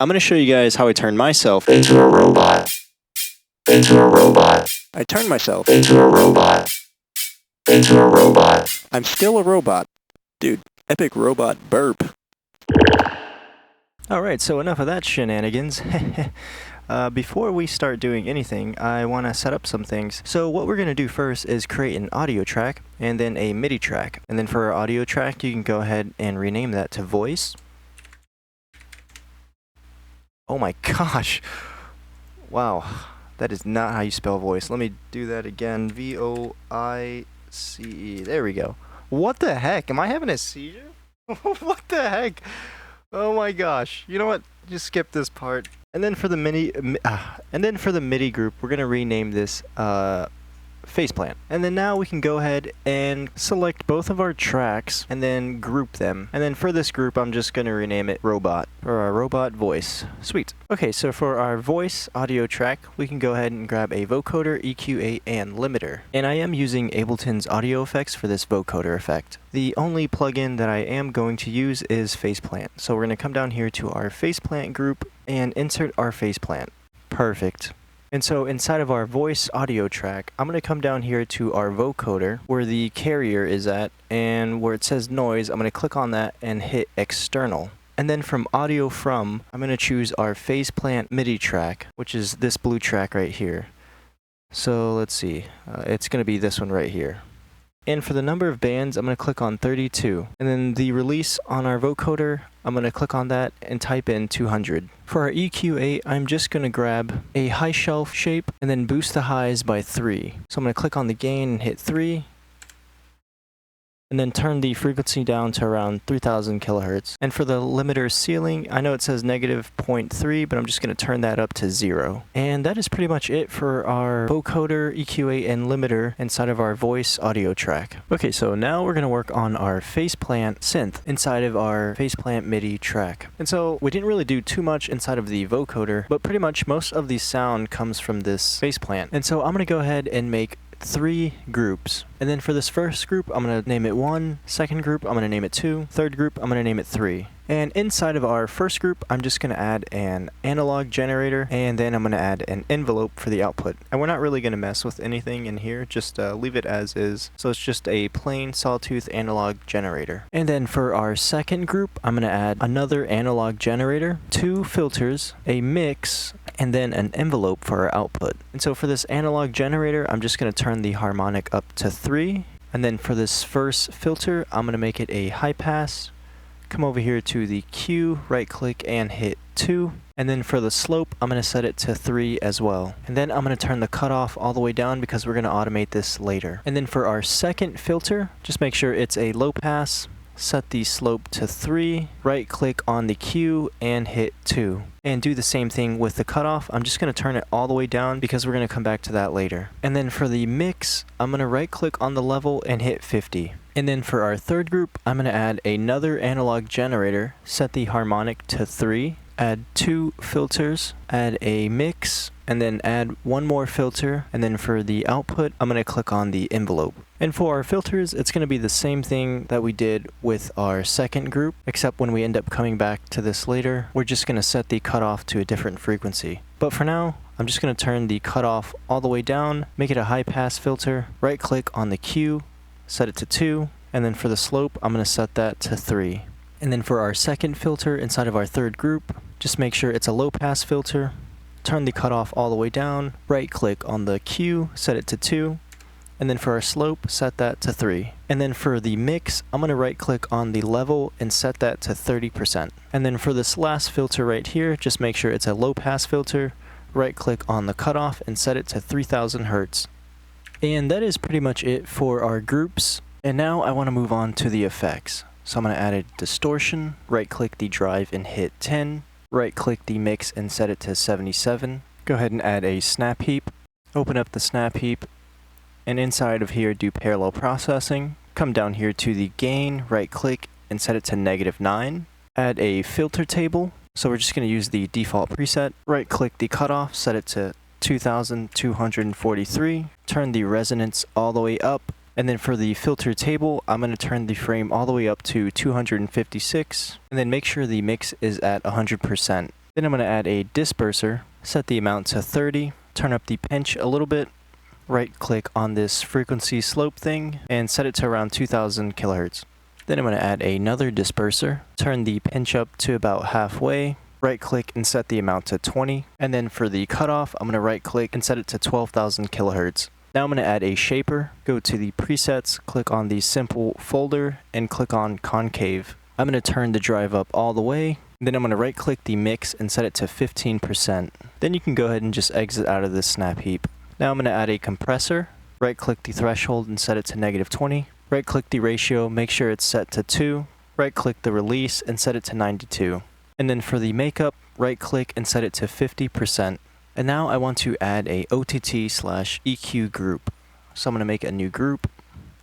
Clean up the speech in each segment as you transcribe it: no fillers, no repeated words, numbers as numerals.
I'm going to show you guys how I turn myself into a robot. Into a robot. I turn myself Into a robot. Into a robot. I'm still a robot. Dude, epic robot burp. Alright, so enough of that shenanigans. Before we start doing anything, I want to set up some things. So what we're going to do first is create an audio track and then a MIDI track. And then for our audio track, you can go ahead and rename that to voice. Oh my gosh. Wow. That is not how you spell voice. Let me do that again. V-O-I-C-E. There we go. What the heck? Am I having a seizure? What the heck? Oh my gosh. You know what? Just skip this part. And then for the MIDI group, we're gonna rename this faceplant. And then now we can go ahead and select both of our tracks and then group them. And then for this group, I'm just gonna rename it robot, or our robot voice. Sweet. Okay, so for our voice audio track, we can go ahead and grab a vocoder, EQ8, and limiter. And I am using Ableton's audio effects for this vocoder effect. The only plugin that I am going to use is faceplant. So we're gonna come down here to our faceplant group and insert our faceplant. Perfect. And so inside of our voice audio track, I'm going to come down here to our vocoder where the carrier is at, and where it says noise, I'm going to click on that and hit external. And then from audio from, I'm going to choose our faceplant MIDI track, which is this blue track right here. So let's see, it's going to be this one right here. And for the number of bands, I'm going to click on 32. And then the release on our vocoder, I'm going to click on that and type in 200. For our EQ8, I'm just going to grab a high shelf shape and then boost the highs by 3. So I'm going to click on the gain and hit 3. And then turn the frequency down to around 3000 kilohertz. And for the limiter ceiling, I know it says negative 0.3, but I'm just going to turn that up to 0. And that is pretty much it for our vocoder, EQ8, and limiter inside of our voice audio track. Okay, so now we're going to work on our faceplant synth inside of our faceplant MIDI track. And so we didn't really do too much inside of the vocoder, but pretty much most of the sound comes from this faceplant. And so I'm going to go ahead and make 3 groups. And then for this first group, I'm going to name it 1. Second group, I'm going to name it 2. Third group, I'm going to name it 3. And inside of our first group, I'm just going to add an analog generator, and then I'm going to add an envelope for the output. And we're not really going to mess with anything in here, just leave it as is. So it's just a plain sawtooth analog generator. And then for our second group, I'm going to add another analog generator, 2 filters, a mix, and then an envelope for our output. And so for this analog generator, I'm just going to turn the harmonic up to 3. And then for this first filter, I'm going to make it a high pass. Come over here to the Q, right click and hit 2. And then for the slope, I'm going to set it to 3 as well. And then I'm going to turn the cutoff all the way down because we're going to automate this later. And then for our second filter, just make sure it's a low pass. Set the slope to 3, right click on the Q and hit 2. And do the same thing with the cutoff. I'm just going to turn it all the way down because we're going to come back to that later. And then for the mix, I'm going to right click on the level and hit 50. And then for our third group, I'm going to add another analog generator, set the harmonic to 3, add 2 filters, add a mix, and then add 1 more filter. And then for the output, I'm going to click on the envelope. And for our filters, it's going to be the same thing that we did with our second group, except when we end up coming back to this later, we're just going to set the cutoff to a different frequency. But for now, I'm just going to turn the cutoff all the way down, make it a high pass filter, right click on the Q, set it to 2, and then for the slope, I'm going to set that to 3. And then for our second filter inside of our third group, just make sure it's a low pass filter, turn the cutoff all the way down, right click on the Q, set it to 2, and then for our slope, set that to 3. And then for the mix, I'm going to right click on the level and set that to 30%. And then for this last filter right here, just make sure it's a low pass filter, right click on the cutoff and set it to 3000 Hertz. And that is pretty much it for our groups. And now I want to move on to the effects. So I'm going to add a distortion, right click the drive and hit 10, right click the mix and set it to 77. Go ahead and add a snap heap, open up the snap heap, and inside of here do parallel processing. Come down here to the gain, right click and set it to -9. Add a filter table, so we're just going to use the default preset. Right click the cutoff, set it to 2243, turn the resonance all the way up. And then for the filter table, I'm going to turn the frame all the way up to 256, and then make sure the mix is at 100%. Then I'm going to add a disperser, set the amount to 30, turn up the pinch a little bit, right click on this frequency slope thing, and set it to around 2000 kilohertz. Then I'm going to add another disperser, turn the pinch up to about halfway, right click and set the amount to 20, and then for the cutoff, I'm going to right click and set it to 12,000 kilohertz. Now I'm going to add a shaper, go to the presets, click on the simple folder, and click on concave. I'm going to turn the drive up all the way, then I'm going to right click the mix and set it to 15%. Then you can go ahead and just exit out of this snap heap. Now I'm going to add a compressor, right click the threshold and set it to -20, right click the ratio, make sure it's set to 2, right click the release and set it to 92. And then for the makeup, right click and set it to 50%. And now I want to add a OTT/EQ group. So I'm going to make a new group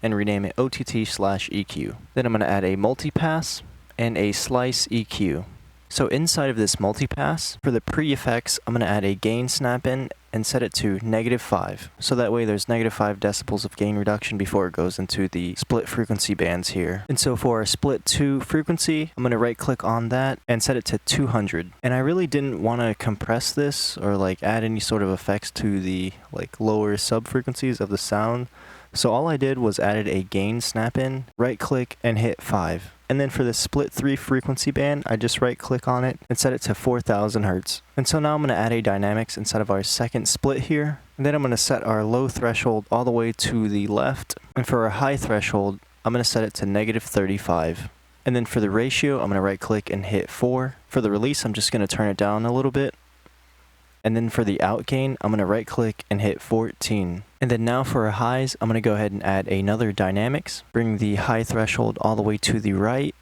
and rename it OTT/EQ. Then I'm going to add a multipass and a slice EQ. So inside of this multipass, for the pre-effects, I'm going to add a gain snap-in and set it to -5. So that way there's -5 decibels of gain reduction before it goes into the split frequency bands here. And so for our split 2 frequency, I'm going to right click on that and set it to 200. And I really didn't want to compress this or like add any sort of effects to the like lower sub frequencies of the sound. So all I did was added a gain snap-in, right click and hit 5. And then for the split 3 frequency band, I just right click on it and set it to 4000 Hertz. And so now I'm going to add a dynamics inside of our second split here. And then I'm going to set our low threshold all the way to the left. And for our high threshold, I'm going to set it to -35. And then for the ratio, I'm going to right click and hit 4. For the release, I'm just going to turn it down a little bit. And then for the out gain, I'm going to right click and hit 14. And then now for our highs, I'm going to go ahead and add another dynamics, bring the high threshold all the way to the right.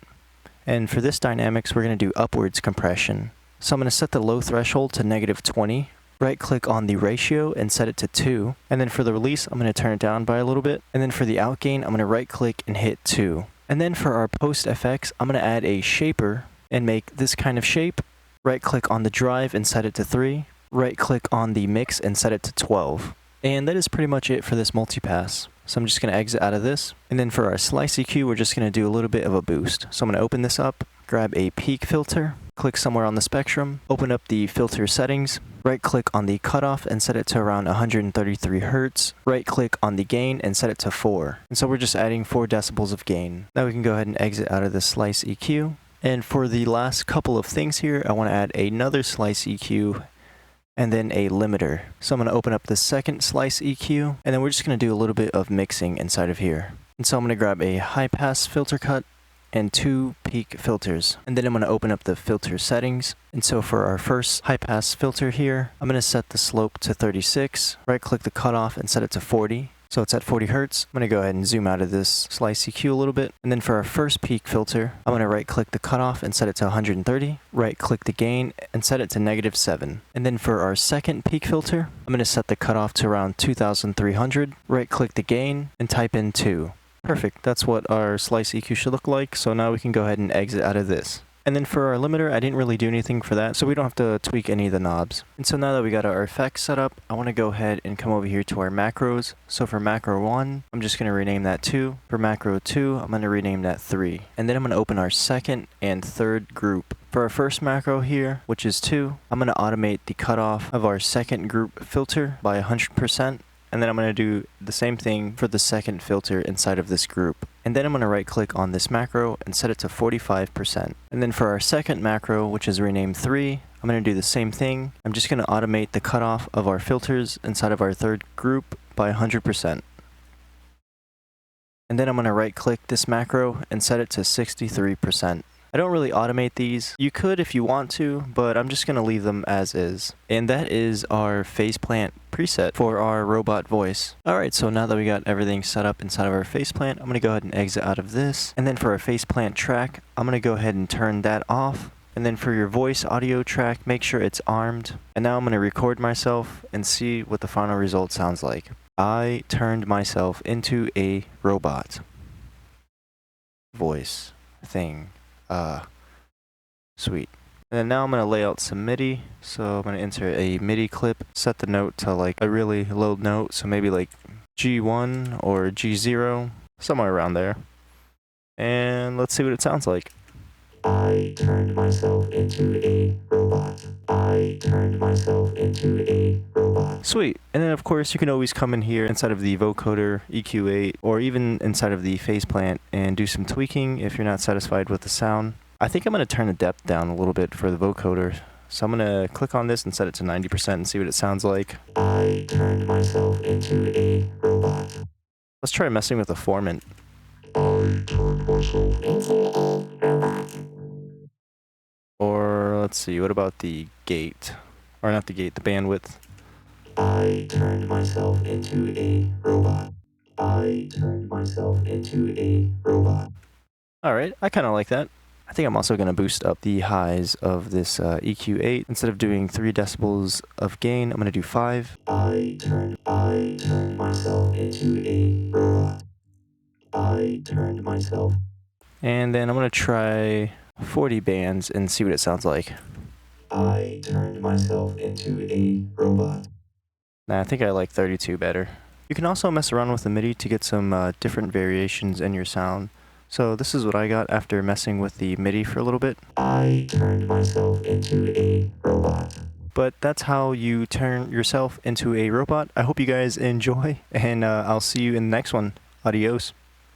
And for this dynamics, we're going to do upwards compression. So I'm going to set the low threshold to -20, right click on the ratio and set it to 2. And then for the release, I'm going to turn it down by a little bit. And then for the out gain, I'm going to right click and hit 2. And then for our post FX, I'm going to add a shaper and make this kind of shape. Right click on the drive and set it to 3. Right click on the mix and set it to 12. And that is pretty much it for this multipass. So I'm just going to exit out of this. And then for our slice EQ, we're just going to do a little bit of a boost. So I'm going to open this up, grab a peak filter, click somewhere on the spectrum, open up the filter settings, right click on the cutoff and set it to around 133 Hertz, right click on the gain and set it to 4. And so we're just adding 4 decibels of gain. Now we can go ahead and exit out of the slice EQ. And for the last couple of things here, I want to add another slice EQ and then a limiter. So I'm going to open up the second slice EQ, and then we're just going to do a little bit of mixing inside of here. And so I'm going to grab a high pass filter cut and 2 peak filters. And then I'm going to open up the filter settings. And so for our first high pass filter here, I'm going to set the slope to 36, right click the cutoff and set it to 40. So it's at 40 Hertz. I'm going to go ahead and zoom out of this slice EQ a little bit. And then for our first peak filter, I'm going to right click the cutoff and set it to 130. Right click the gain and set it to -7. And then for our second peak filter, I'm going to set the cutoff to around 2300. Right click the gain and type in 2. Perfect. That's what our slice EQ should look like. So now we can go ahead and exit out of this. And then for our limiter, I didn't really do anything for that, so we don't have to tweak any of the knobs. And so now that we got our effects set up, I want to go ahead and come over here to our macros. So for macro 1, I'm just going to rename that 2. For macro 2, I'm going to rename that 3. And then I'm going to open our second and third group. For our first macro here, which is 2, I'm going to automate the cutoff of our second group filter by 100%. And then I'm going to do the same thing for the second filter inside of this group. And then I'm going to right click on this macro and set it to 45%. And then for our second macro, which is renamed 3, I'm going to do the same thing. I'm just going to automate the cutoff of our filters inside of our third group by 100%. And then I'm going to right click this macro and set it to 63%. I don't really automate these. You could if you want to, but I'm just going to leave them as is. And that is our faceplant preset for our robot voice. Alright, so now that we got everything set up inside of our faceplant, I'm going to go ahead and exit out of this. And then for our faceplant track, I'm going to go ahead and turn that off. And then for your voice audio track, make sure it's armed. And now I'm going to record myself and see what the final result sounds like. I turned myself into a robot voice thing. Sweet. And then now I'm going to lay out some MIDI. So I'm going to insert a MIDI clip, set the note to like a really low note, so maybe like G1 or G0, somewhere around there. And let's see what it sounds like. I turned myself into a robot. I turned myself into a robot. Sweet. And then of course you can always come in here inside of the vocoder EQ8 or even inside of the phase plant and do some tweaking if you're not satisfied with the sound. I think I'm going to turn the depth down a little bit for the vocoder. So I'm going to click on this and set it to 90% and see what it sounds like. I turned myself into a robot. Let's try messing with the formant. I turned myself into a robot. Or let's see, what about the gate? Or not the gate, the bandwidth. I turned myself into a robot. I turned myself into a robot. Alright, I kind of like that. I think I'm also going to boost up the highs of this EQ8. Instead of doing 3 decibels of gain, I'm going to do 5. I turned myself into a robot. I turned myself. And then I'm going to try 40 bands and see what it sounds like. I turned myself into a robot. Nah, I think I like 32 better. You can also mess around with the MIDI to get some different variations in your sound. So this is what I got after messing with the MIDI for a little bit. I turned myself into a robot. But that's how you turn yourself into a robot. I hope you guys enjoy, and I'll see you in the next one. Adios.